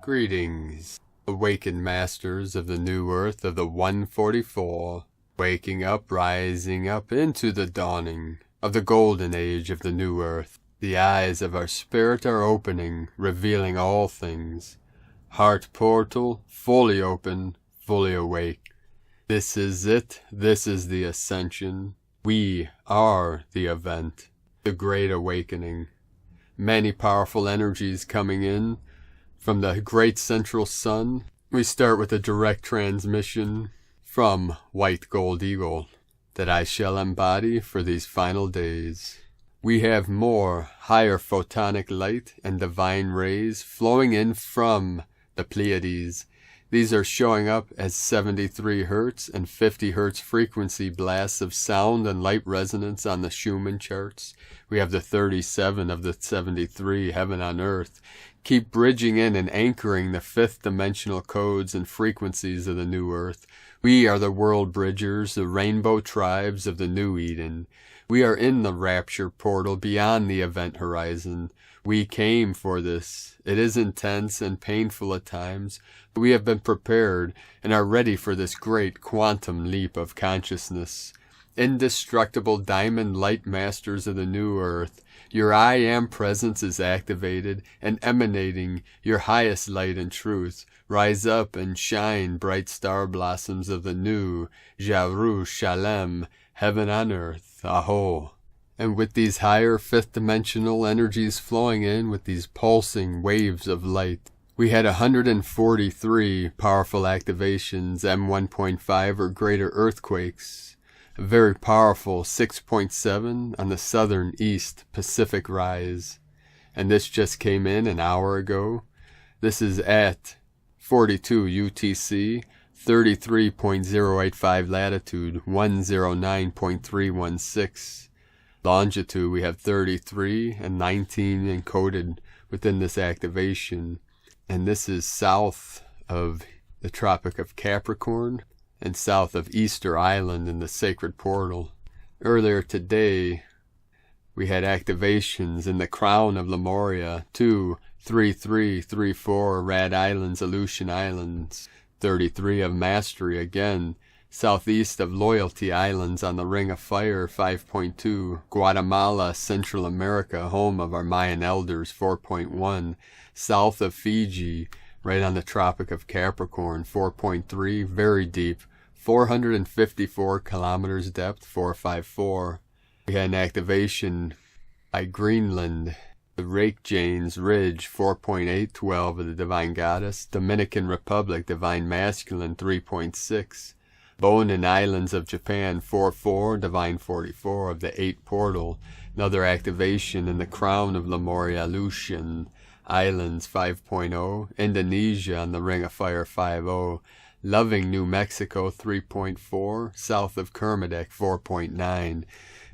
Greetings, awakened masters of the new earth of the 144, waking up, rising up into the dawning of the golden age of the new earth. The eyes of our spirit are opening, revealing all things. Heart portal, fully open, fully awake. This is it, this is the ascension. We are the event, the great awakening. Many powerful energies coming in from the great central sun. We start with a direct transmission from White Gold Eagle that I shall embody for these final days. We have more higher photonic light and divine rays flowing in from the Pleiades. These are showing up as 73 Hz and 50 Hz frequency blasts of sound and light resonance on the Schumann charts. We have the 37 of the 73, heaven on earth. Keep bridging in and anchoring the fifth dimensional codes and frequencies of the new earth. We are the world bridgers, the rainbow tribes of the new Eden. We are in the Rapture portal beyond the event horizon. We came for this. It is intense and painful at times, but we have been prepared and are ready for this great quantum leap of consciousness. Indestructible diamond light masters of the new earth, your I Am presence is activated and emanating your highest light and truth. Rise up and shine, bright star blossoms of the new Jerusalem, heaven on earth, Aho. And with these higher fifth dimensional energies flowing in with these pulsing waves of light, we had 143 powerful activations, M1.5 or greater earthquakes, a very powerful 6.7 on the southern east Pacific rise. And this just came in an hour ago. This is at 42 UTC, 33.085 latitude, 109.316. Longitude, we have 33 and 19 encoded within this activation. And this is south of the Tropic of Capricorn and south of Easter Island in the Sacred Portal. Earlier today, we had activations in the crown of Lemuria, 2, 3, 3, 3, 4, Rad Islands, Aleutian Islands, 33 of Mastery again, southeast of Loyalty Islands on the Ring of Fire, 5.2, Guatemala, Central America, home of our Mayan elders, 4.1, south of Fiji, right on the Tropic of Capricorn, 4.3, very deep, 454 kilometers depth, 454. We had an activation by Greenland, the Reykjanes Ridge, 4.8, 12 of the Divine Goddess, Dominican Republic, Divine Masculine, 3.6, Bonin Islands of Japan, 4.4, Divine 44 of the 8 Portal, another activation in the crown of Lemuria, Aleutian Islands, 5.0, Indonesia on the Ring of Fire, 5.0, Loving New Mexico, 3.4, south of Kermadec, 4.9,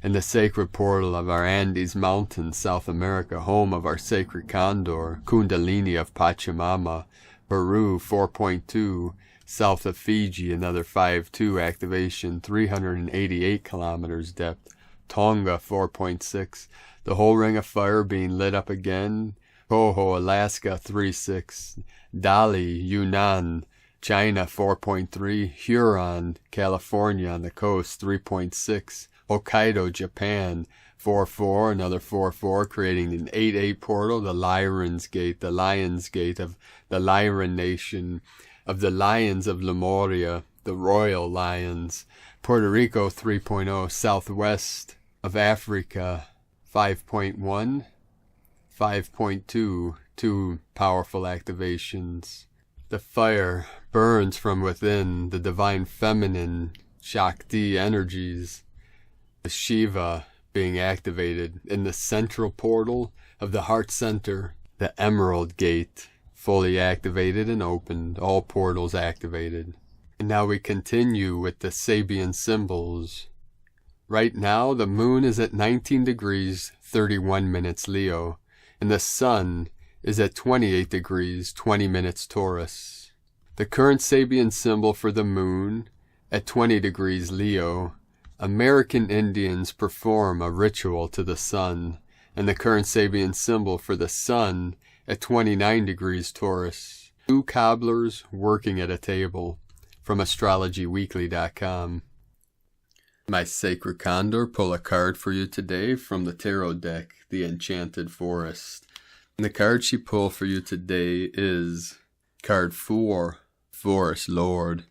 and the sacred portal of our Andes Mountains, South America, home of our sacred Condor, Kundalini of Pachamama, Peru, 4.2, south of Fiji, another 5.2 activation, 388 kilometers depth, Tonga, 4.6, the whole Ring of Fire being lit up again, Coho, Alaska, 3.6, Dali, Yunnan, China, 4.3, Huron, California on the coast, 3.6, Hokkaido, Japan, 4.4, another 4.4, creating an 8.8 portal, the Lyran's Gate, the Lion's Gate of the Lyran Nation, of the Lions of Lemuria, the Royal Lions, Puerto Rico, 3.0, southwest of Africa, 5.1, 5.2, two powerful activations. The fire burns from within, the divine feminine Shakti energies, the Shiva being activated in the central portal of the heart center, the Emerald Gate, fully activated and opened, all portals activated. And now we continue with the Sabian symbols. Right now, the moon is at 19 degrees, 31 minutes Leo, and the sun is at 28 degrees, 20 minutes Taurus. The current Sabian symbol for the moon, at 20 degrees Leo, American Indians perform a ritual to the sun, and the current Sabian symbol for the sun, at 29 degrees Taurus. Two cobblers working at a table, from astrologyweekly.com. My sacred Condor, pull a card for you today from the tarot deck, the Enchanted Forest. And the card she pulled for you today is card 4, Forest Lord.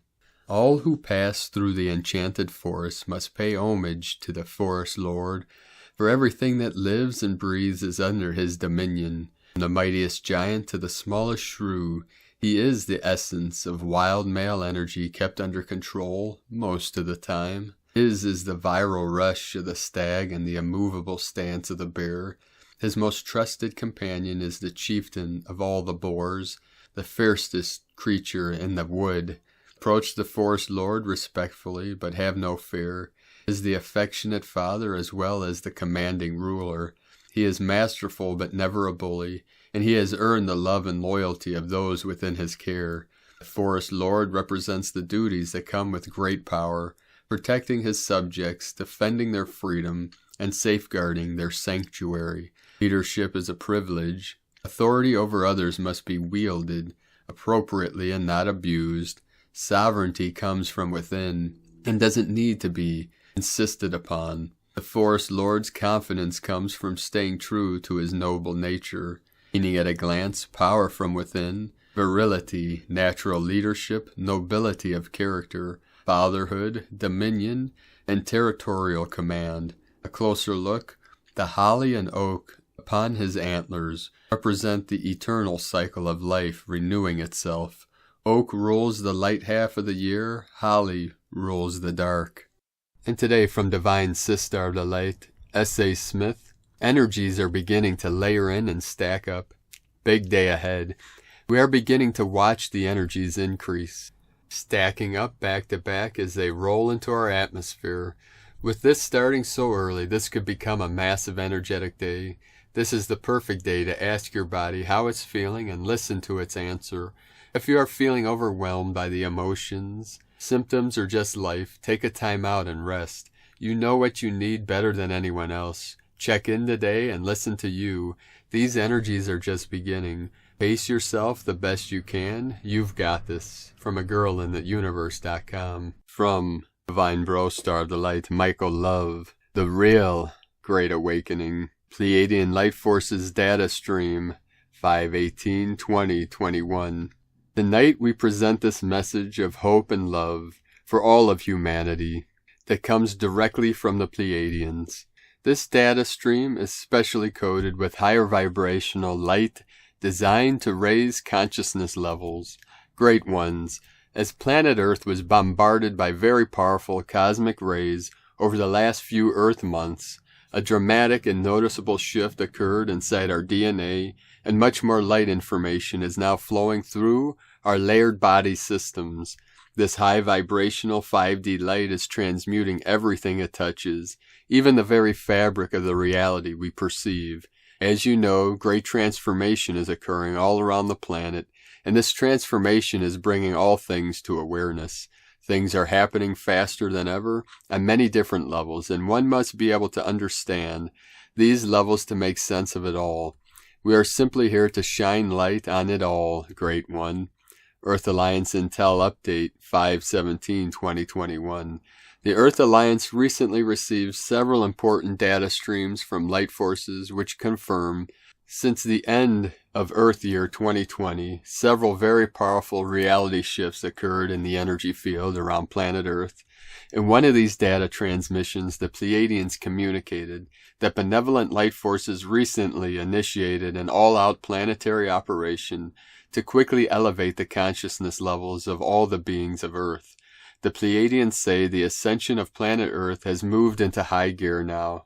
All who pass through the Enchanted Forest must pay homage to the Forest Lord, for everything that lives and breathes is under his dominion. From the mightiest giant to the smallest shrew, he is the essence of wild male energy kept under control most of the time. His is the viral rush of the stag and the immovable stance of the bear. His most trusted companion is the chieftain of all the boars, the fiercest creature in the wood. Approach the Forest Lord respectfully, but have no fear. He is the affectionate father as well as the commanding ruler. He is masterful but never a bully, and he has earned the love and loyalty of those within his care. The Forest Lord represents the duties that come with great power, protecting his subjects, defending their freedom, and safeguarding their sanctuary. Leadership is a privilege. Authority over others must be wielded appropriately and not abused. Sovereignty comes from within and doesn't need to be insisted upon. The Forest Lord's confidence comes from staying true to his noble nature, meaning at a glance power from within, virility, natural leadership, nobility of character, fatherhood, dominion, and territorial command. A closer look, the holly and oak upon his antlers represent the eternal cycle of life renewing itself. Oak rules the light half of the year, holly rules the dark. And today from Divine Sister of the Light, S.A. Smith, energies are beginning to layer in and stack up. Big day ahead. We are beginning to watch the energies increase, stacking up back to back as they roll into our atmosphere. With this starting so early, this could become a massive energetic day. This is the perfect day to ask your body how it's feeling and listen to its answer. If you are feeling overwhelmed by the emotions, symptoms, or just life, take a time out and rest. You know what you need better than anyone else. Check in today and listen to you. These energies are just beginning. Pace yourself the best you can. You've got this. From agirlintheuniverse.com. From Divine Bro Star of the Light, Michael Love. The Real Great Awakening. Pleiadean Light Forces Data Stream. 5/18/2021. Tonight we present this message of hope and love for all of humanity that comes directly from the Pleiadians. This data stream is specially coded with higher vibrational light designed to raise consciousness levels, great ones, as planet Earth was bombarded by very powerful cosmic rays over the last few Earth months. A dramatic and noticeable shift occurred inside our DNA, and much more light information is now flowing through our layered body systems. This high vibrational 5D light is transmuting everything it touches, even the very fabric of the reality we perceive. As you know, great transformation is occurring all around the planet, and this transformation is bringing all things to awareness. Things are happening faster than ever on many different levels, and one must be able to understand these levels to make sense of it all. We are simply here to shine light on it all, Great One. Earth Alliance Intel Update 5/17/2021. The Earth Alliance recently received several important data streams from light forces which confirm, since the end of Earth Year 2020, several very powerful reality shifts occurred in the energy field around planet Earth. In one of these data transmissions, the Pleiadians communicated that benevolent light forces recently initiated an all-out planetary operation to quickly elevate the consciousness levels of all the beings of Earth. The Pleiadians say the ascension of planet Earth has moved into high gear now,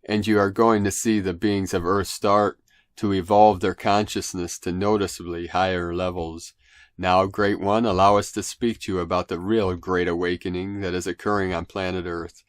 and you are going to see the beings of Earth start to evolve their consciousness to noticeably higher levels. Now, Great One, allow us to speak to you about the real Great Awakening that is occurring on planet Earth.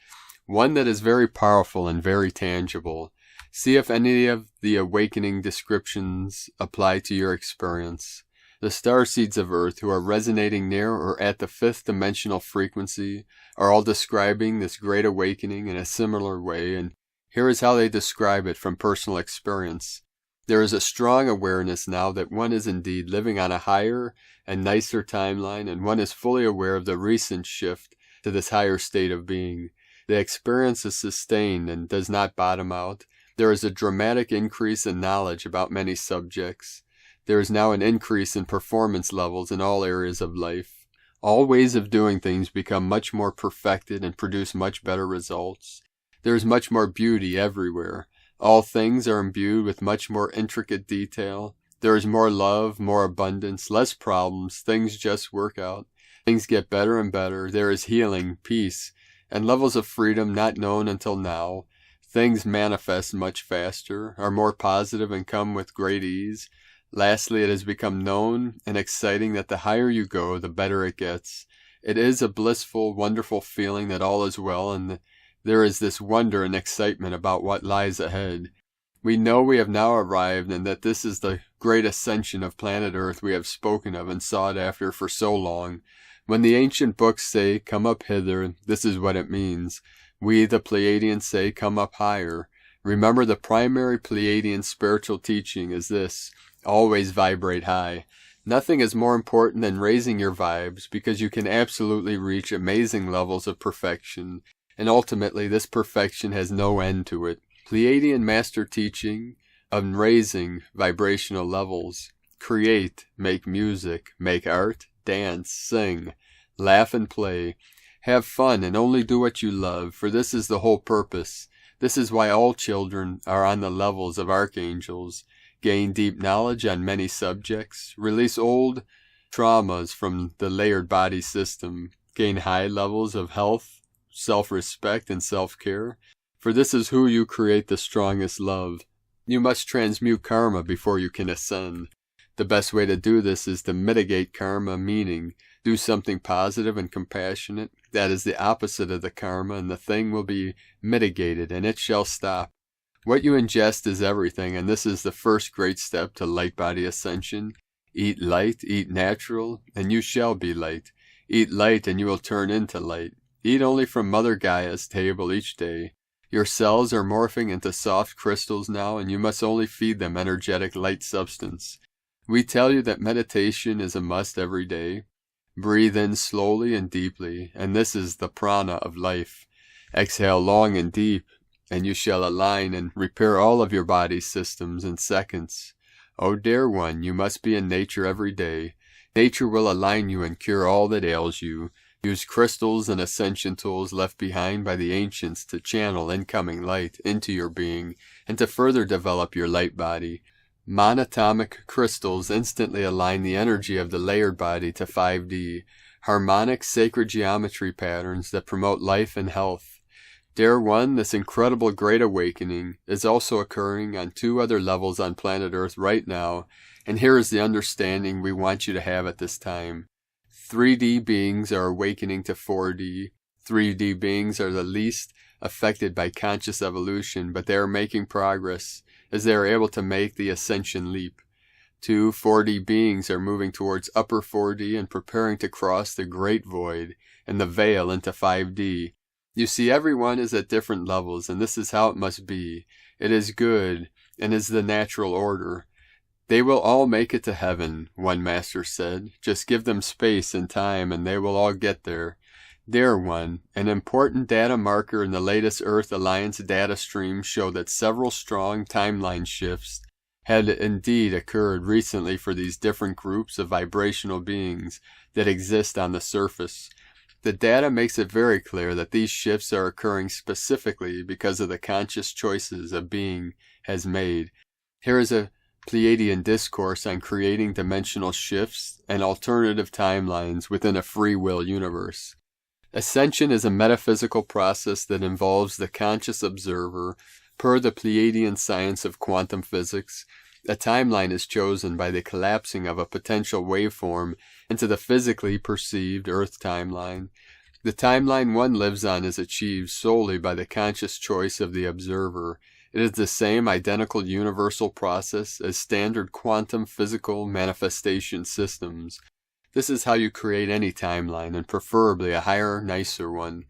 one that is very powerful and very tangible. See if any of the awakening descriptions apply to your experience. The starseeds of Earth who are resonating near or at the 5th dimensional frequency are all describing this great awakening in a similar way, and here is how they describe it from personal experience. There is a strong awareness now that one is indeed living on a higher and nicer timeline, and one is fully aware of the recent shift to this higher state of being. The experience is sustained and does not bottom out. There is a dramatic increase in knowledge about many subjects. There is now an increase in performance levels in all areas of life. All ways of doing things become much more perfected and produce much better results. There is much more beauty everywhere. All things are imbued with much more intricate detail. There is more love, more abundance, less problems. Things just work out. Things get better and better. There is healing, peace, and levels of freedom not known until now. Things manifest much faster, are more positive, and come with great ease. Lastly, it has become known and exciting that the higher you go, the better it gets. It is a blissful, wonderful feeling that all is well, and there is this wonder and excitement about what lies ahead. We know we have now arrived, and that this is the great ascension of planet Earth we have spoken of and sought after for so long. When the ancient books say, "Come up hither," this is what it means. We, the Pleiadians, say, "Come up higher." Remember, the primary Pleiadian spiritual teaching is this: always vibrate high. Nothing is more important than raising your vibes, because you can absolutely reach amazing levels of perfection, and ultimately this perfection has no end to it. Pleiadian master teaching on raising vibrational levels. Create, make music, make art, dance, sing, laugh and play. Have fun and only do what you love, for this is the whole purpose. This is why all children are on the levels of archangels. Gain deep knowledge on many subjects. Release old traumas from the layered body system. Gain high levels of health, self-respect, and self-care. For this is who you create the strongest love. You must transmute karma before you can ascend. The best way to do this is to mitigate karma, meaning do something positive and compassionate. That is the opposite of the karma, and the thing will be mitigated, and it shall stop. What you ingest is everything, and this is the first great step to light body ascension. Eat light, eat natural, and you shall be light. Eat light, and you will turn into light. Eat only from Mother Gaia's table each day. Your cells are morphing into soft crystals now, and you must only feed them energetic light substance. We tell you that meditation is a must every day. Breathe in slowly and deeply, and this is the prana of life. Exhale long and deep, and you shall align and repair all of your body's systems in seconds. O dear one, you must be in nature every day. Nature will align you and cure all that ails you. Use crystals and ascension tools left behind by the ancients to channel incoming light into your being and to further develop your light body. Monatomic crystals instantly align the energy of the layered body to 5D, harmonic sacred geometry patterns that promote life and health. Dear one, this incredible great awakening is also occurring on 2 other levels on planet Earth right now, and here is the understanding we want you to have at this time. 3D beings are awakening to 4D. 3D beings are the least affected by conscious evolution, but they are making progress as they are able to make the ascension leap. 2 4D beings are moving towards upper 4D and preparing to cross the great void and the veil into 5D. You see, everyone is at different levels, and this is how it must be. It is good, and is the natural order. They will all make it to heaven, one master said. Just give them space and time, and they will all get there. Dear one, an important data marker in the latest Earth Alliance data stream showed that several strong timeline shifts had indeed occurred recently for these different groups of vibrational beings that exist on the surface. The data makes it very clear that these shifts are occurring specifically because of the conscious choices a being has made. Here is a Pleiadian discourse on creating dimensional shifts and alternative timelines within a free will universe. Ascension is a metaphysical process that involves the conscious observer. Per the Pleiadian science of quantum physics, a timeline is chosen by the collapsing of a potential waveform into the physically perceived Earth timeline. The timeline one lives on is achieved solely by the conscious choice of the observer. It is the same identical universal process as standard quantum physical manifestation systems. This is how you create any timeline, and preferably a higher, nicer one.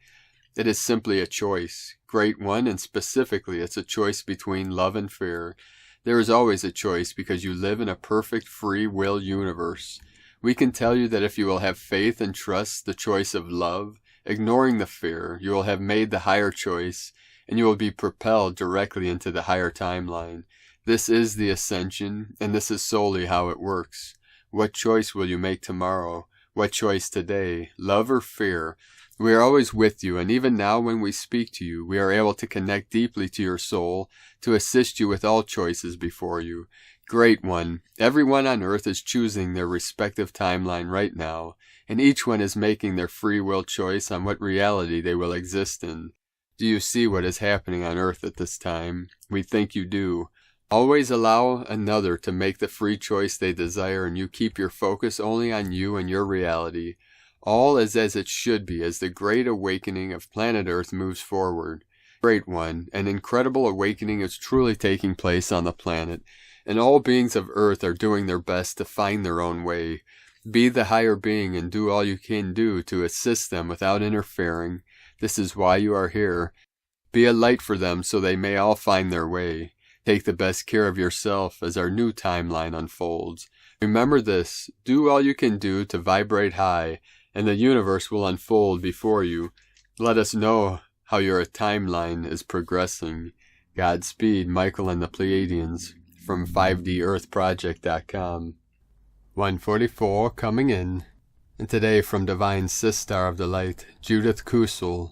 It is simply a choice. Great one, and specifically it's a choice between love and fear. There is always a choice because you live in a perfect free will universe. We can tell you that if you will have faith and trust the choice of love, ignoring the fear, you will have made the higher choice, and you will be propelled directly into the higher timeline. This is the Ascension, and this is solely how it works. What choice will you make tomorrow? What choice today? Love or fear? We are always with you, and even now when we speak to you, we are able to connect deeply to your soul, to assist you with all choices before you. Great one, everyone on earth is choosing their respective timeline right now, and each one is making their free will choice on what reality they will exist in. Do you see what is happening on earth at this time? We think you do. Always allow another to make the free choice they desire, and you keep your focus only on you and your reality. All is as it should be as the great awakening of planet Earth moves forward. Great one, an incredible awakening is truly taking place on the planet, and all beings of Earth are doing their best to find their own way. Be the higher being and do all you can do to assist them without interfering. This is why you are here. Be a light for them so they may all find their way. Take the best care of yourself as our new timeline unfolds. Remember this, do all you can do to vibrate high, and the universe will unfold before you. Let us know how your timeline is progressing. Godspeed, Michael and the Pleiadians, from 5DEarthProject.com. 144 coming in. And today from Divine Sister of the Light, Judith Kusel.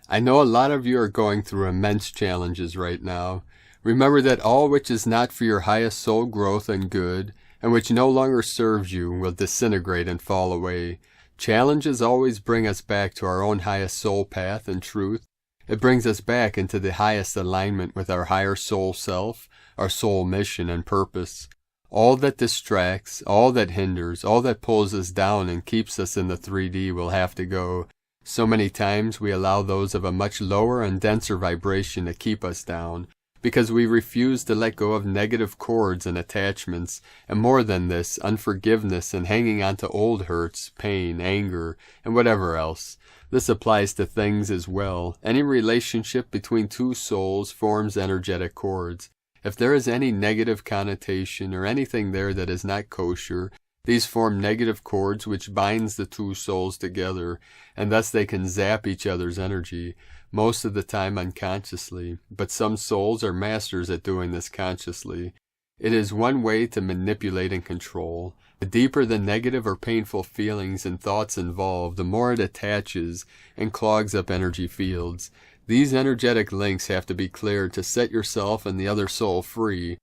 I know a lot of you are going through immense challenges right now. Remember that all which is not for your highest soul growth and good, and which no longer serves you, will disintegrate and fall away. Challenges always bring us back to our own highest soul path and truth. It brings us back into the highest alignment with our higher soul self, our soul mission and purpose. All that distracts, all that hinders, all that pulls us down and keeps us in the 3D will have to go. So many times we allow those of a much lower and denser vibration to keep us down, because we refuse to let go of negative cords and attachments, and more than this, unforgiveness and hanging on to old hurts, pain, anger, and whatever else. This applies to things as well. Any relationship between two souls forms energetic cords. If there is any negative connotation or anything there that is not kosher, these form negative cords which binds the two souls together, and thus they can zap each other's energy, most of the time unconsciously, but some souls are masters at doing this consciously. It is one way to manipulate and control. The deeper the negative or painful feelings and thoughts involved, the more it attaches and clogs up energy fields. These energetic links have to be cleared to set yourself and the other soul free.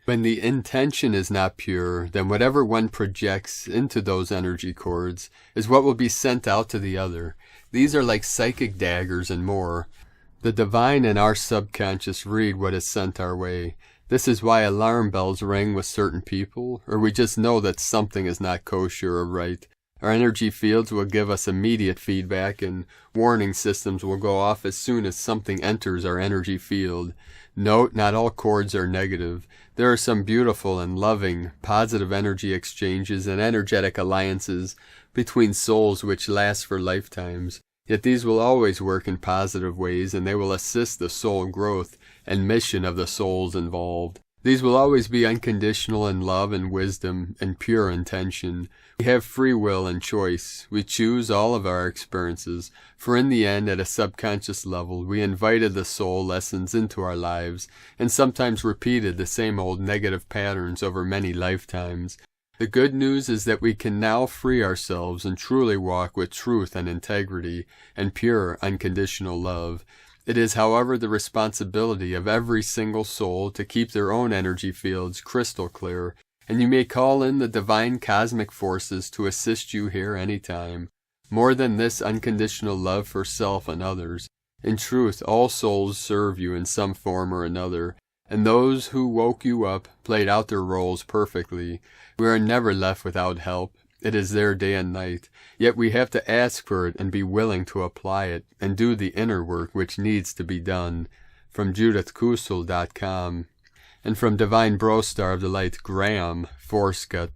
When the intention is not pure, then whatever one projects into those energy cords is what will be sent out to the other. These are like psychic daggers and more. The divine and our subconscious read what is sent our way. This is why alarm bells ring with certain people, or we just know that something is not kosher or right. Our energy fields will give us immediate feedback, and warning systems will go off as soon as something enters our energy field. Note, not all cords are negative. There are some beautiful and loving, positive energy exchanges and energetic alliances between souls which last for lifetimes. Yet these will always work in positive ways, and they will assist the soul growth and mission of the souls involved. These will always be unconditional in love and wisdom and pure intention. We have free will and choice. We choose all of our experiences, for in the end, at a subconscious level, we invited the soul lessons into our lives, and sometimes repeated the same old negative patterns over many lifetimes. The good news is that we can now free ourselves and truly walk with truth and integrity and pure, unconditional love. It is, however, the responsibility of every single soul to keep their own energy fields crystal clear, and you may call in the divine cosmic forces to assist you here anytime. More than this unconditional love for self and others. In truth, all souls serve you in some form or another, and those who woke you up played out their roles perfectly. We are never left without help. It is there day and night. Yet we have to ask for it and be willing to apply it and do the inner work which needs to be done. From JudithKusel.com. And from Divine Brostar of the Light, Graham Forscutt.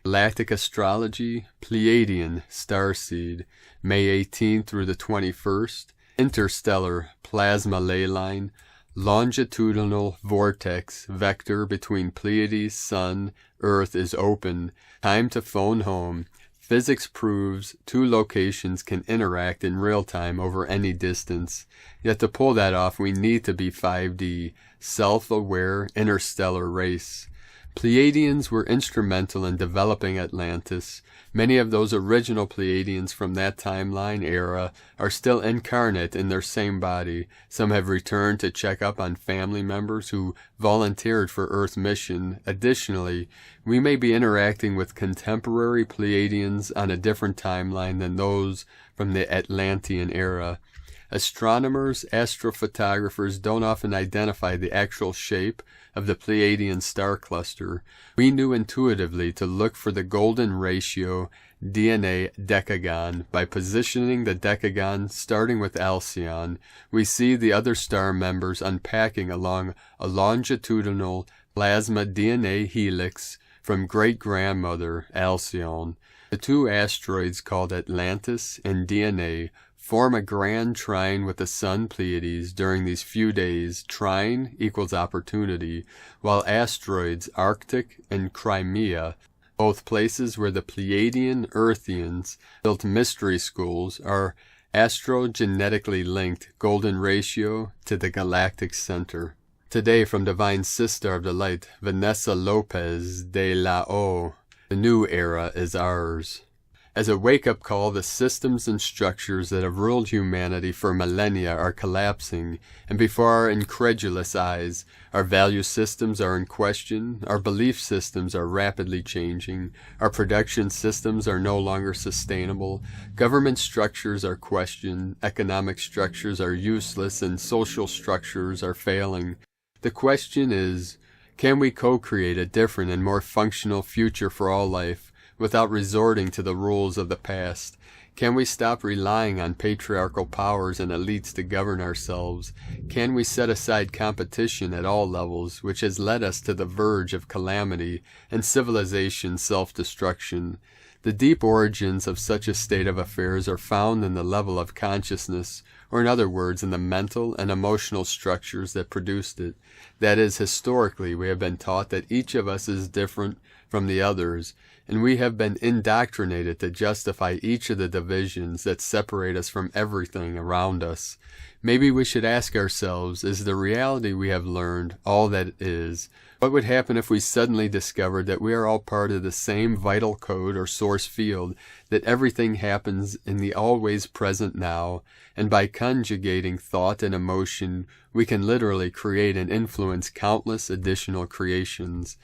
Galactic Astrology, Pleiadean Starseed, May 18th through the 21st. Interstellar Plasma Ley Line, Longitudinal Vortex Vector between Pleiades, Sun, Earth is open. Time to phone home. Physics proves two locations can interact in real time over any distance. Yet to pull that off, we need to be 5D, self-aware interstellar race. Pleiadians were instrumental in developing Atlantis. Many of those original Pleiadians from that timeline era are still incarnate in their same body. Some have returned to check up on family members who volunteered for Earth mission. Additionally, we may be interacting with contemporary Pleiadians on a different timeline than those from the Atlantean era. Astronomers, astrophotographers don't often identify the actual shape of the Pleiadian star cluster. We knew intuitively to look for the golden ratio DNA decagon. By positioning the decagon starting with Alcyon, we see the other star members unpacking along a longitudinal plasma DNA helix from great-grandmother Alcyon. The two asteroids called Atlantis and DNA form a grand trine with the sun Pleiades during these few days. Trine equals opportunity, while asteroids Arctic and Crimea, both places where the Pleiadian Earthians built mystery schools, are astrogenetically linked, golden ratio to the galactic center. Today from Divine Sister of the Light, Vanessa Lopez de la O. The new era is ours. As a wake-up call, the systems and structures that have ruled humanity for millennia are collapsing, and before our incredulous eyes, our value systems are in question, our belief systems are rapidly changing, our production systems are no longer sustainable, government structures are questioned, economic structures are useless, and social structures are failing. The question is, can we co-create a different and more functional future for all life, without resorting to the rules of the past? Can we stop relying on patriarchal powers and elites to govern ourselves? Can we set aside competition at all levels, which has led us to the verge of calamity and civilization self-destruction? The deep origins of such a state of affairs are found in the level of consciousness, or in other words, in the mental and emotional structures that produced it. That is, historically, we have been taught that each of us is different from the others, and we have been indoctrinated to justify each of the divisions that separate us from everything around us. Maybe we should ask ourselves, is the reality we have learned all that it is? What would happen if we suddenly discovered that we are all part of the same vital code or source field, that everything happens in the always present now, and by conjugating thought and emotion, we can literally create and influence countless additional creations?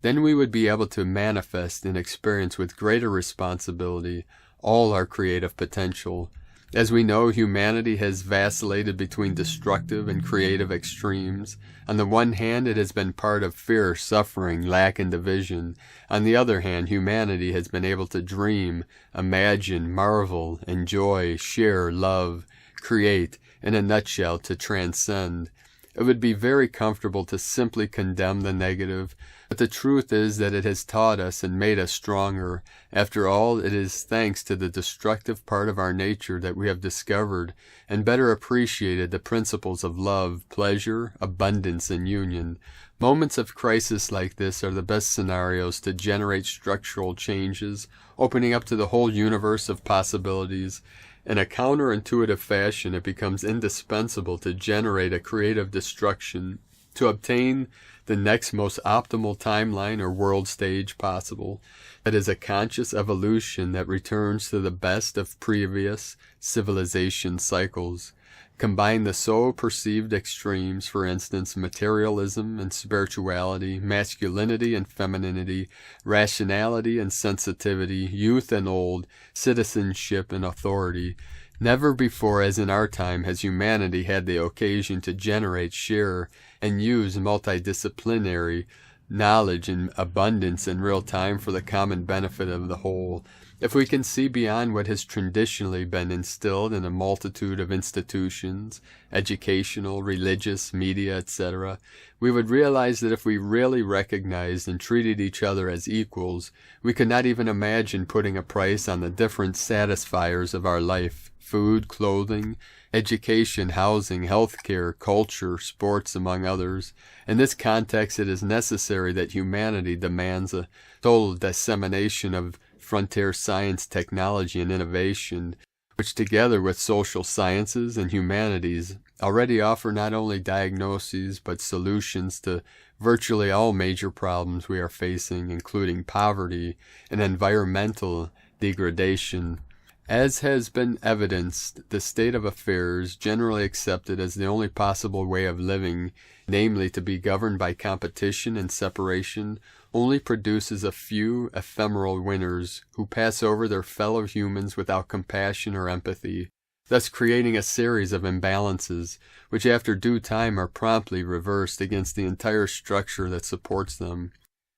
Then we would be able to manifest and experience with greater responsibility all our creative potential. As we know, humanity has vacillated between destructive and creative extremes. On the one hand, it has been part of fear, suffering, lack, and division. On the other hand, humanity has been able to dream, imagine, marvel, enjoy, share, love, create, in a nutshell, to transcend. It would be very comfortable to simply condemn the negative, but the truth is that it has taught us and made us stronger. After all, it is thanks to the destructive part of our nature that we have discovered and better appreciated the principles of love, pleasure, abundance, and union. Moments of crisis like this are the best scenarios to generate structural changes, opening up to the whole universe of possibilities. In a counterintuitive fashion, it becomes indispensable to generate a creative destruction to obtain the next most optimal timeline or world stage possible. That is a conscious evolution that returns to the best of previous civilization cycles. Combine the so perceived extremes, for instance, materialism and spirituality, masculinity and femininity, rationality and sensitivity, youth and old, citizenship and authority. Never before, as in our time, has humanity had the occasion to generate, share, and use multidisciplinary knowledge in abundance in real time for the common benefit of the whole. If we can see beyond what has traditionally been instilled in a multitude of institutions, educational, religious, media, etc., we would realize that if we really recognized and treated each other as equals, we could not even imagine putting a price on the different satisfiers of our life: food, clothing, education, housing, healthcare, culture, sports, among others. In this context, it is necessary that humanity demands a total dissemination of frontier science, technology, and innovation, which together with social sciences and humanities already offer not only diagnoses but solutions to virtually all major problems we are facing, including poverty and environmental degradation. As has been evidenced, the state of affairs generally accepted as the only possible way of living, namely to be governed by competition and separation, only produces a few ephemeral winners who pass over their fellow humans without compassion or empathy, thus creating a series of imbalances, which after due time are promptly reversed against the entire structure that supports them.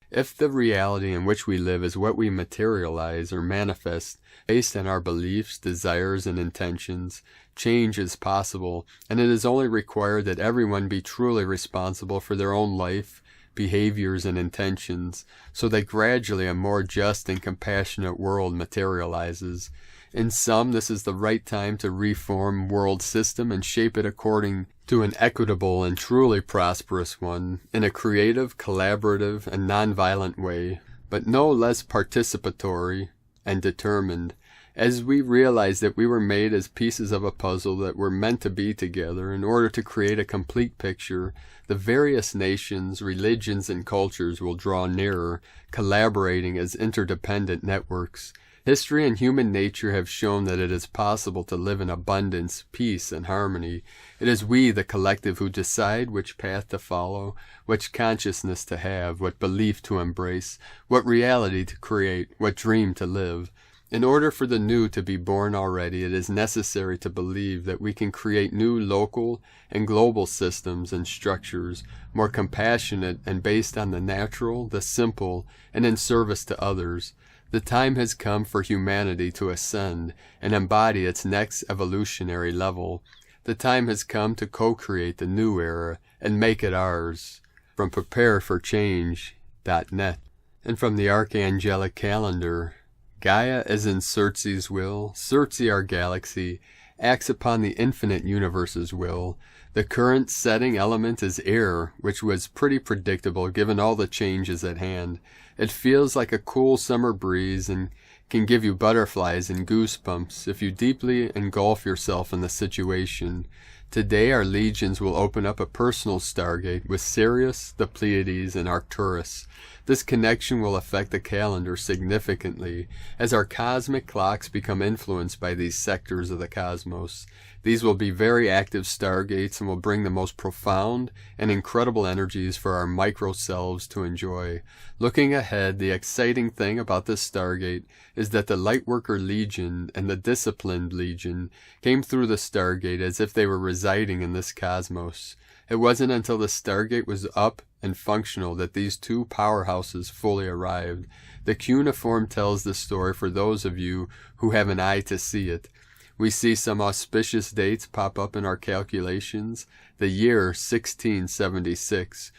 If the reality in which we live is what we materialize or manifest based on our beliefs, desires, and intentions, change is possible, and it is only required that everyone be truly responsible for their own life, behaviors, and intentions, so that gradually a more just and compassionate world materializes. In sum, this is the right time to reform world system and shape it according to an equitable and truly prosperous one, in a creative, collaborative, and nonviolent way, but no less participatory and determined, as we realize that we were made as pieces of a puzzle that were meant to be together in order to create a complete picture. The various nations, religions, and cultures will draw nearer, collaborating as interdependent networks. History and human nature have shown that it is possible to live in abundance, peace, and harmony. It is we, the collective, who decide which path to follow, which consciousness to have, what belief to embrace, what reality to create, what dream to live. In order for the new to be born already, it is necessary to believe that we can create new local and global systems and structures, more compassionate and based on the natural, the simple, and in service to others. The time has come for humanity to ascend and embody its next evolutionary level. The time has come to co-create the new era and make it ours. From prepareforchange.net. And from the Archangelic Calendar, Gaia is in Circe's will. Circe, our galaxy, acts upon the infinite universe's will. The current setting element is air, which was pretty predictable given all the changes at hand. It feels like a cool summer breeze and can give you butterflies and goosebumps if you deeply engulf yourself in the situation. Today our legions will open up a personal stargate with Sirius, the Pleiades, and Arcturus. This connection will affect the calendar significantly as our cosmic clocks become influenced by these sectors of the cosmos. These will be very active stargates and will bring the most profound and incredible energies for our micro-selves to enjoy. Looking ahead, the exciting thing about this stargate is that the Lightworker Legion and the Disciplined Legion came through the stargate as if they were residing in this cosmos. It wasn't until the stargate was up and functional that these two powerhouses fully arrived. The cuneiform tells the story for those of you who have an eye to see it. We see some auspicious dates pop up in our calculations. The year 1676,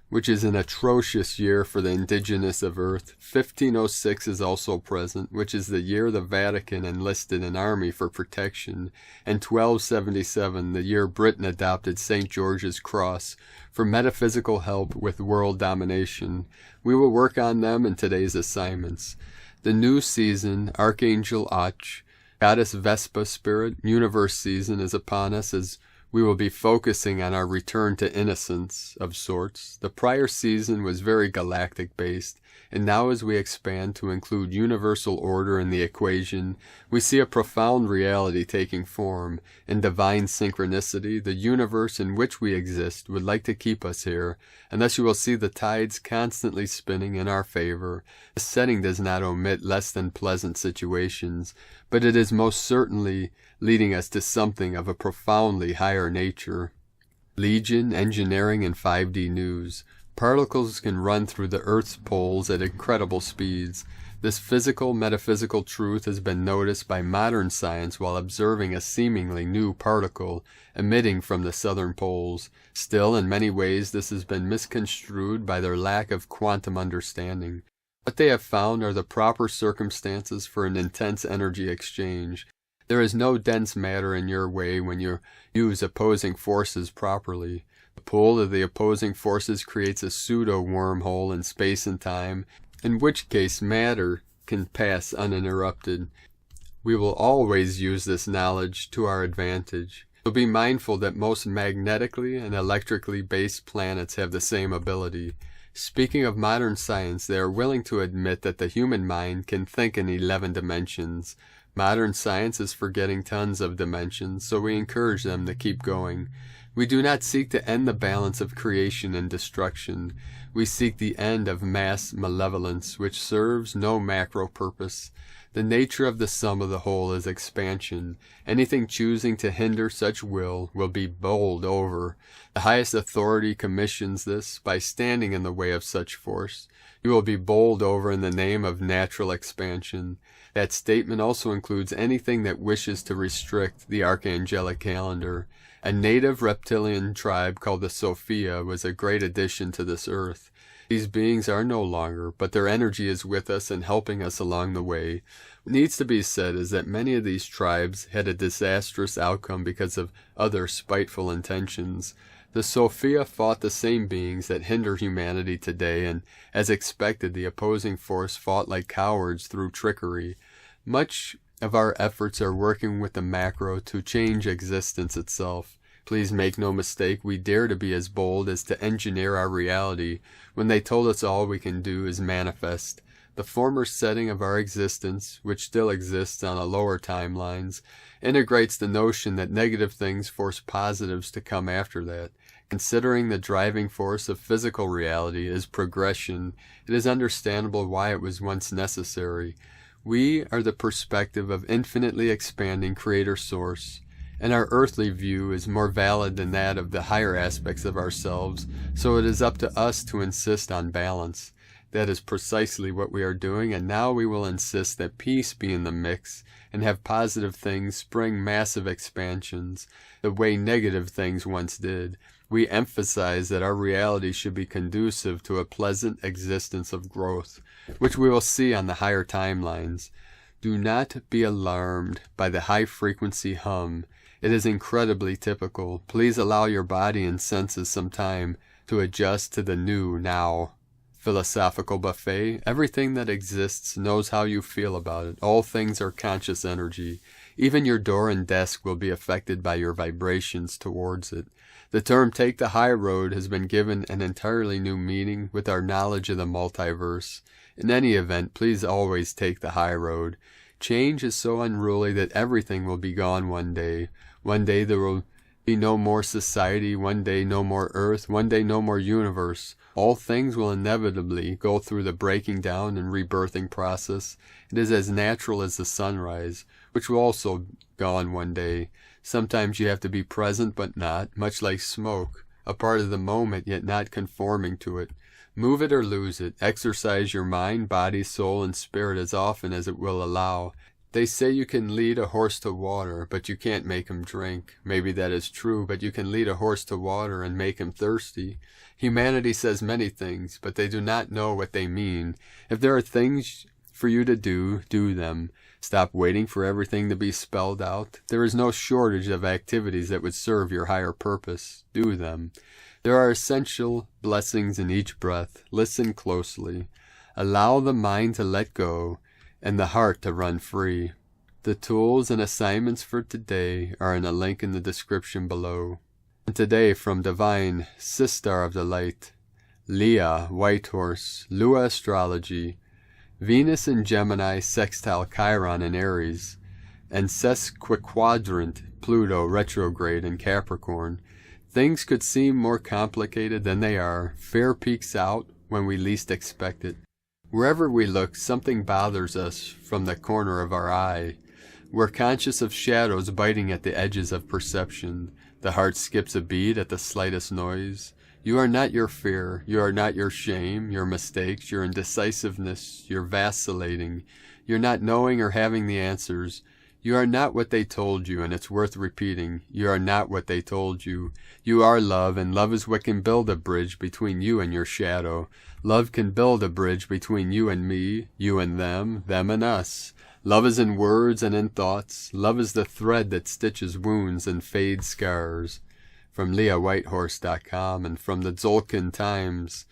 which is an atrocious year for the indigenous of Earth. 1506 is also present, which is the year the Vatican enlisted an army for protection, and 1277, the year Britain adopted St. George's Cross for metaphysical help with world domination. We will work on them in today's assignments. The new season, Archangel Ach, Goddess Vespa Spirit, Universe season is upon us as we will be focusing on our return to innocence of sorts. The prior season was very galactic based, and now as we expand to include universal order in the equation, we see a profound reality taking form. In divine synchronicity, the universe in which we exist would like to keep us here, and thus you will see the tides constantly spinning in our favor. The setting does not omit less than pleasant situations, but it is most certainly leading us to something of a profoundly higher nature. Legion, Engineering, and 5D News. Particles can run through the Earth's poles at incredible speeds. This physical, metaphysical truth has been noticed by modern science while observing a seemingly new particle emitting from the southern poles. Still, in many ways, this has been misconstrued by their lack of quantum understanding. What they have found are the proper circumstances for an intense energy exchange. There is no dense matter in your way when you use opposing forces properly. The pull of the opposing forces creates a pseudo-wormhole in space and time, in which case matter can pass uninterrupted. We will always use this knowledge to our advantage. So be mindful that most magnetically and electrically based planets have the same ability. Speaking of modern science, they are willing to admit that the human mind can think in 11 dimensions. Modern science is forgetting tons of dimensions, so we encourage them to keep going. We do not seek to end the balance of creation and destruction. We seek the end of mass malevolence, which serves no macro purpose. The nature of the sum of the whole is expansion. Anything choosing to hinder such will be bowled over. The highest authority commissions this by standing in the way of such force. You will be bowled over in the name of natural expansion. That statement also includes anything that wishes to restrict the archangelic calendar. A native reptilian tribe called the Sophia was a great addition to this earth. These beings are no longer, but their energy is with us and helping us along the way. What needs to be said is that many of these tribes had a disastrous outcome because of other spiteful intentions. The Sophia fought the same beings that hinder humanity today, and, as expected, the opposing force fought like cowards through trickery. Much of our efforts are working with the macro to change existence itself. Please make no mistake, we dare to be as bold as to engineer our reality when they told us all we can do is manifest. The former setting of our existence, which still exists on a lower timelines, integrates the notion that negative things force positives to come after that. Considering the driving force of physical reality is progression, it is understandable why it was once necessary. We are the perspective of infinitely expanding Creator Source, and our earthly view is more valid than that of the higher aspects of ourselves, so it is up to us to insist on balance. That is precisely what we are doing, and now we will insist that peace be in the mix, and have positive things spring massive expansions, the way negative things once did. We emphasize that our reality should be conducive to a pleasant existence of growth, which we will see on the higher timelines. Do not be alarmed by the high-frequency hum. It is incredibly typical. Please allow your body and senses some time to adjust to the new now. Philosophical buffet. Everything that exists knows how you feel about it. All things are conscious energy. Even your door and desk will be affected by your vibrations towards it. The term take the high road has been given an entirely new meaning with our knowledge of the multiverse. In any event, please always take the high road. Change is so unruly that everything will be gone one day. One day there will be no more society, one day no more earth, one day no more universe. All things will inevitably go through the breaking down and rebirthing process. It is as natural as the sunrise, which will also be gone one day. Sometimes you have to be present but not, much like smoke, a part of the moment yet not conforming to it. Move it or lose it. Exercise your mind, body, soul, and spirit as often as it will allow. They say you can lead a horse to water, but you can't make him drink. Maybe that is true, but you can lead a horse to water and make him thirsty. Humanity says many things, but they do not know what they mean. If there are things for you to do, do them. Stop waiting for everything to be spelled out. There is no shortage of activities that would serve your higher purpose. Do them. There are essential blessings in each breath. Listen closely. Allow the mind to let go and the heart to run free. The tools and assignments for today are in a link in the description below. And today from Divine Sister of the Light, Leah, White Horse, Lua Astrology, Venus in Gemini sextile Chiron in Aries, and sesquiquadrant Pluto retrograde in Capricorn. Things could seem more complicated than they are. Fear peeks out when we least expect it. Wherever we look, something bothers us from the corner of our eye. We're conscious of shadows biting at the edges of perception. The heart skips a beat at the slightest noise. You are not your fear. You are not your shame, your mistakes, your indecisiveness, your vacillating. You're not knowing or having the answers. You are not what they told you, and it's worth repeating. You are not what they told you. You are love, and love is what can build a bridge between you and your shadow. Love can build a bridge between you and me, you and them and us. Love is in words and in thoughts. Love is the thread that stitches wounds and fades scars. From LeahWhitehorse.com and from the Tzolk'in Times.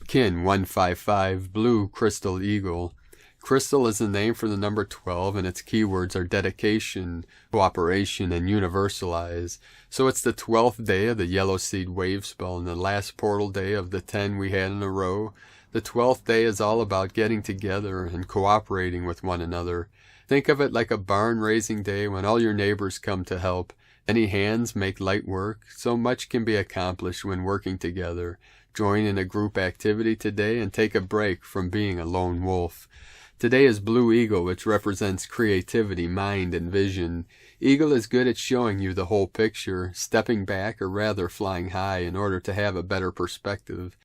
Kin 155, Blue Crystal Eagle. Crystal is the name for the number 12, and its keywords are dedication, cooperation, and universalize. So it's the 12th day of the Yellow Seed Wave Spell and the last portal day of the 10 we had in a row. The 12th day is all about getting together and cooperating with one another. Think of it like a barn-raising day when all your neighbors come to help. Many hands make light work. So much can be accomplished when working together. Join in a group activity today and take a break from being a lone wolf. Today is Blue Eagle, which represents creativity, mind, and vision. Eagle is good at showing you the whole picture, stepping back or rather flying high in order to have a better perspective.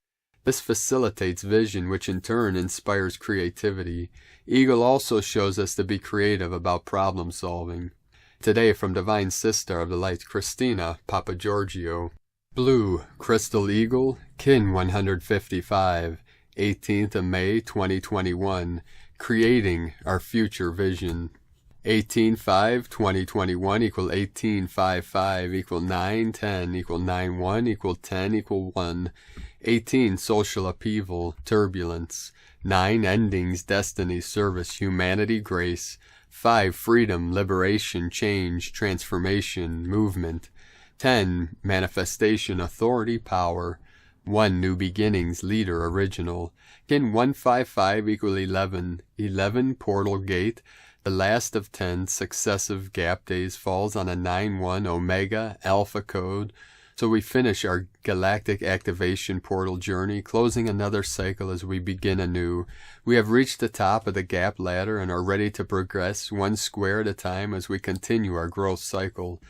This facilitates vision, which in turn inspires creativity. Eagle also shows us to be creative about problem solving. Today from Divine Sister of the Light, Christina, Papa Giorgio. Blue Crystal Eagle, Kin 155, 18th of May 2021. Creating our future vision. 18-5-2021 equal 18-5-5 equal 9-10 equal 9-1 equal 10 equal 1. 18 social upheaval, turbulence. 9 endings, destiny, service, humanity, grace. 5 freedom, liberation, change, transformation, movement. 10 manifestation, authority, power. 1 new beginnings, leader, original. Kin 155 equal 11. 11 portal gate. The last of 10 successive gap days falls on a 9-1 Omega Alpha code. So we finish our galactic activation portal journey, closing another cycle as we begin anew. We have reached the top of the gap ladder and are ready to progress one square at a time as we continue our growth cycle.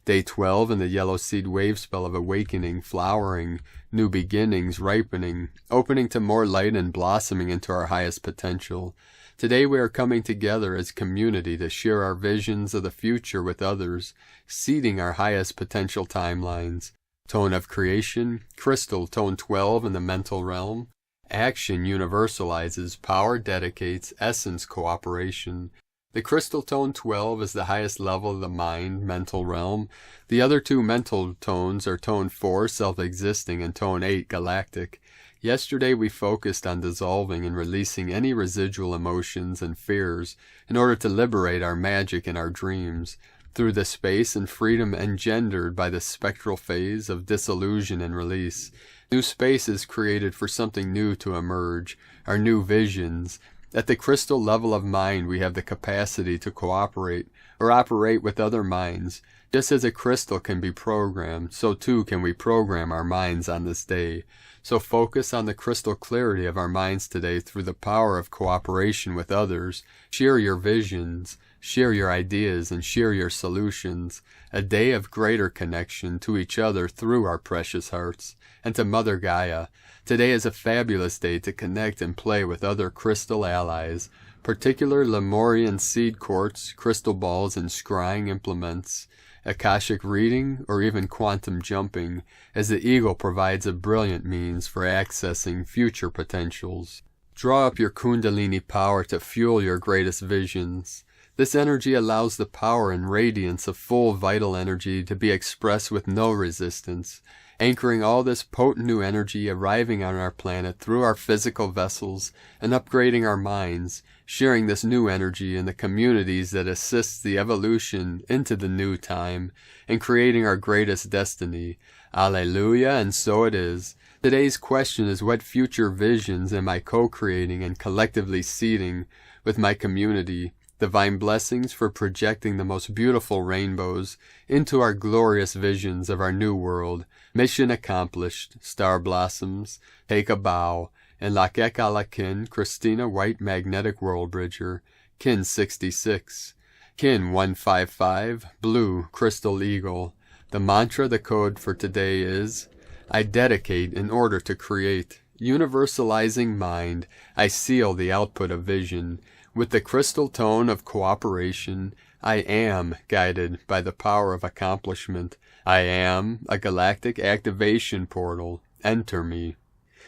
Day 12 in the Yellow Seed Wave Spell of awakening, flowering, new beginnings, ripening, opening to more light and blossoming into our highest potential. Today we are coming together as community to share our visions of the future with others, seeding our highest potential timelines. Tone of creation, crystal, tone 12 in the mental realm. Action universalizes, power dedicates, essence cooperation. The crystal tone 12 is the highest level of the mind, mental realm. The other two mental tones are tone 4, self-existing, and tone 8, galactic. Yesterday we focused on dissolving and releasing any residual emotions and fears in order to liberate our magic and our dreams through the space and freedom engendered by the spectral phase of disillusion and release. New space is created for something new to emerge, our new visions. At the crystal level of mind, we have the capacity to cooperate or operate with other minds. Just as a crystal can be programmed, so too can we program our minds on this day. So focus on the crystal clarity of our minds today through the power of cooperation with others. Share your visions, share your ideas, and share your solutions. A day of greater connection to each other through our precious hearts, and to Mother Gaia. Today is a fabulous day to connect and play with other crystal allies, particular Lemurian seed quartz, crystal balls, and scrying implements, Akashic reading, or even quantum jumping, as the eagle provides a brilliant means for accessing future potentials. Draw up your Kundalini power to fuel your greatest visions. This energy allows the power and radiance of full vital energy to be expressed with no resistance, anchoring all this potent new energy arriving on our planet through our physical vessels and upgrading our minds, sharing this new energy in the communities that assist the evolution into the new time, and creating our greatest destiny. Alleluia, and so it is. Today's question is, what future visions am I co-creating and collectively seeding with my community? Divine blessings for projecting the most beautiful rainbows into our glorious visions of our new world. Mission accomplished. Star blossoms. Take a bow. And Lakek Alakin, Christina White Magnetic World Bridger. Kin 66. Kin 155. Blue Crystal Eagle. The mantra, the code for today is, I dedicate in order to create. Universalizing mind, I seal the output of vision. With the crystal tone of cooperation, I am guided by the power of accomplishment. I am a galactic activation portal. Enter me.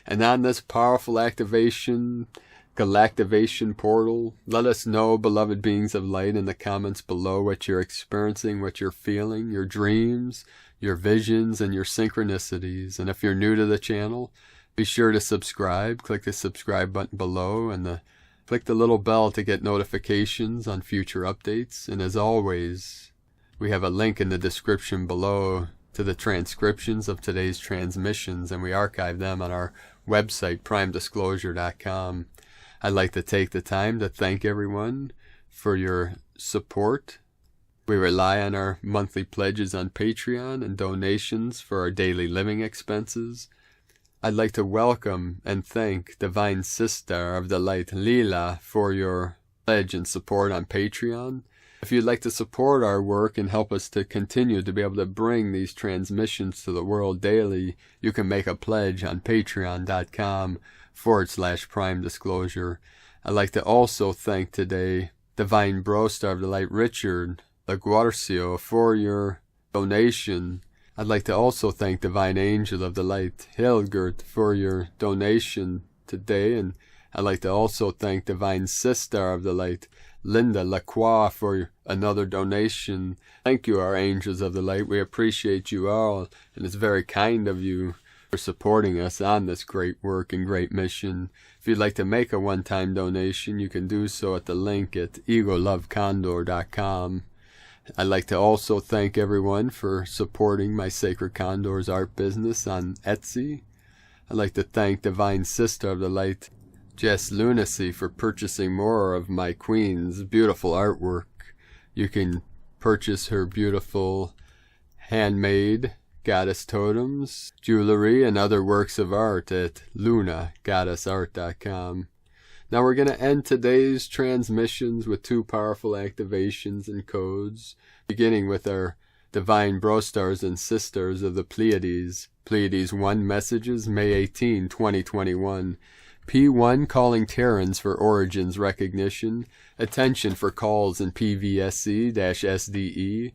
And on this powerful activation, galactivation portal, let us know, beloved beings of light, in the comments below what you're experiencing, what you're feeling, your dreams, your visions, and your synchronicities. And if you're new to the channel, be sure to subscribe. Click the subscribe button below and click the little bell to get notifications on future updates. And as always, we have a link in the description below to the transcriptions of today's transmissions, and we archive them on our website, primedisclosure.com. I'd like to take the time to thank everyone for your support. We rely on our monthly pledges on Patreon and donations for our daily living expenses. I'd like to welcome and thank Divine Sister of the Light, Lila, for your pledge and support on Patreon. If you'd like to support our work and help us to continue to be able to bring these transmissions to the world daily, you can make a pledge on patreon.com/Prime Disclosure. I'd like to also thank today Divine Bro Star of the Light, Richard Laguarcio, for your donation. I'd like to also thank Divine Angel of the Light, Hilgert, for your donation today. And I'd like to also thank Divine Sister of the Light, Linda Lacroix, for another donation. Thank you, our angels of the light. We appreciate you all, and it's very kind of you for supporting us on this great work and great mission. If you'd like to make a one-time donation, you can do so at the link at egolovecondor.com. I'd like to also thank everyone for supporting my Sacred Condors art business on Etsy. I'd like to thank Divine Sister of the Light, Jess Lunacy, for purchasing more of my Queen's beautiful artwork. You can purchase her beautiful handmade goddess totems, jewelry, and other works of art at lunagoddessart.com. Now we're going to end today's transmissions with two powerful activations and codes, beginning with our Divine Bro Stars and Sisters of the Pleiades. Pleiades 1 messages, May 18, 2021. P1 calling Terrans for origins recognition. Attention for calls in PVSC-SDE.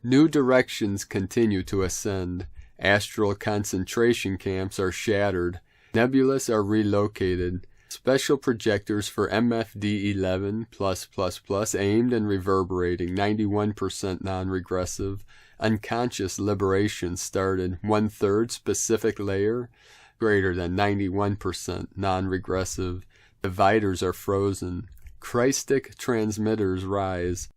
New directions continue to ascend. Astral concentration camps are shattered. Nebulas are relocated. Special projectors for MFD11+++ aimed and reverberating. 91% non-regressive. Unconscious liberation started. 1/3 specific layer. Greater than 91% non-regressive. Dividers are frozen. Christic transmitters rise.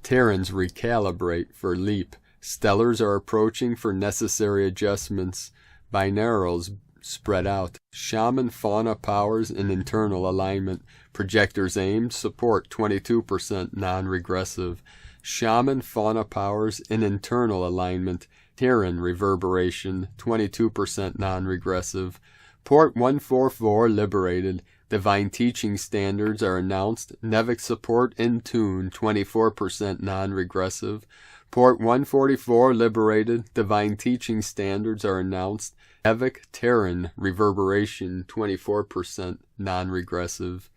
Terrans recalibrate for leap. Stellars are approaching for necessary adjustments. Binaurals spread out. Shaman fauna powers in internal alignment. Projectors aimed. Support 22% non-regressive. Shaman fauna powers in internal alignment. Terran reverberation 22% non-regressive. Port 144 liberated. Divine teaching standards are announced. Nevic support in tune 24% non-regressive. Port 144 liberated. Divine teaching standards are announced. Nevic Terran reverberation 24% non-regressive.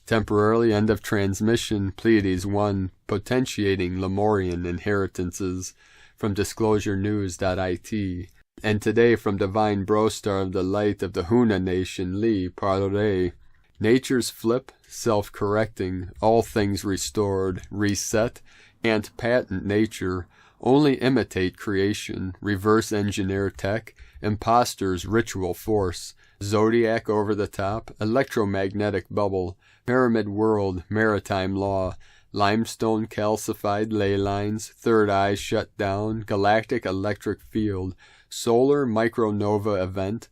Temporarily end of transmission. Pleiades 1 potentiating Lemurian inheritances, from disclosurenews.it. And today from Divine Bro Star of the Light of the Huna Nation, Lee Parle. Nature's flip, self-correcting, all things restored, reset, and patent nature, only imitate creation, reverse engineer tech, imposters ritual force, zodiac over the top, electromagnetic bubble, pyramid world, maritime law, limestone calcified ley lines, third eye shut down, galactic electric field, solar micronova event,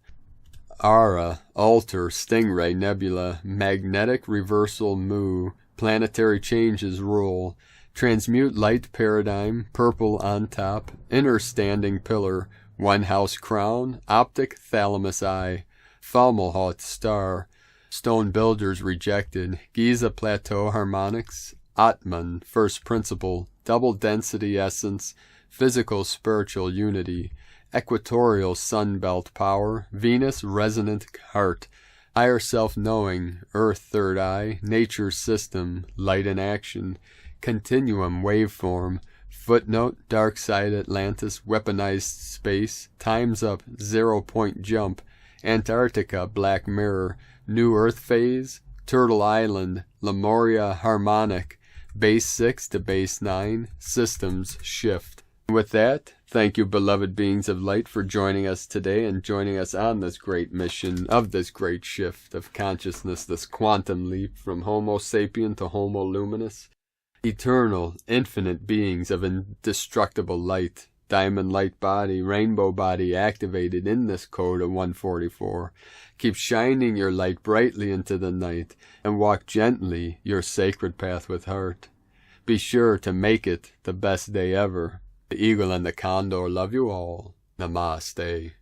Ara, altar, stingray nebula, magnetic reversal mu, planetary changes rule, transmute light paradigm, purple on top, inner standing pillar, one house crown, optic thalamus eye, Falmalhaut star, stone builders rejected, Giza plateau harmonics, Atman, first principle, double density essence, physical spiritual unity, equatorial sunbelt power, Venus resonant heart, higher self-knowing, earth third eye, nature's system, light in action, continuum waveform, footnote, dark side Atlantis, weaponized space, time's up, 0 point jump, Antarctica, black mirror, new earth phase, Turtle Island, Lemuria harmonic, base 6 to base 9, systems shift. With that, thank you, beloved beings of light, for joining us today and joining us on this great mission of this great shift of consciousness, this quantum leap from Homo sapien to Homo luminous. Eternal, infinite beings of indestructible light, diamond light body, rainbow body activated in this code of 144. Keep shining your light brightly into the night and walk gently your sacred path with heart. Be sure to make it the best day ever. The eagle and the condor love you all. Namaste.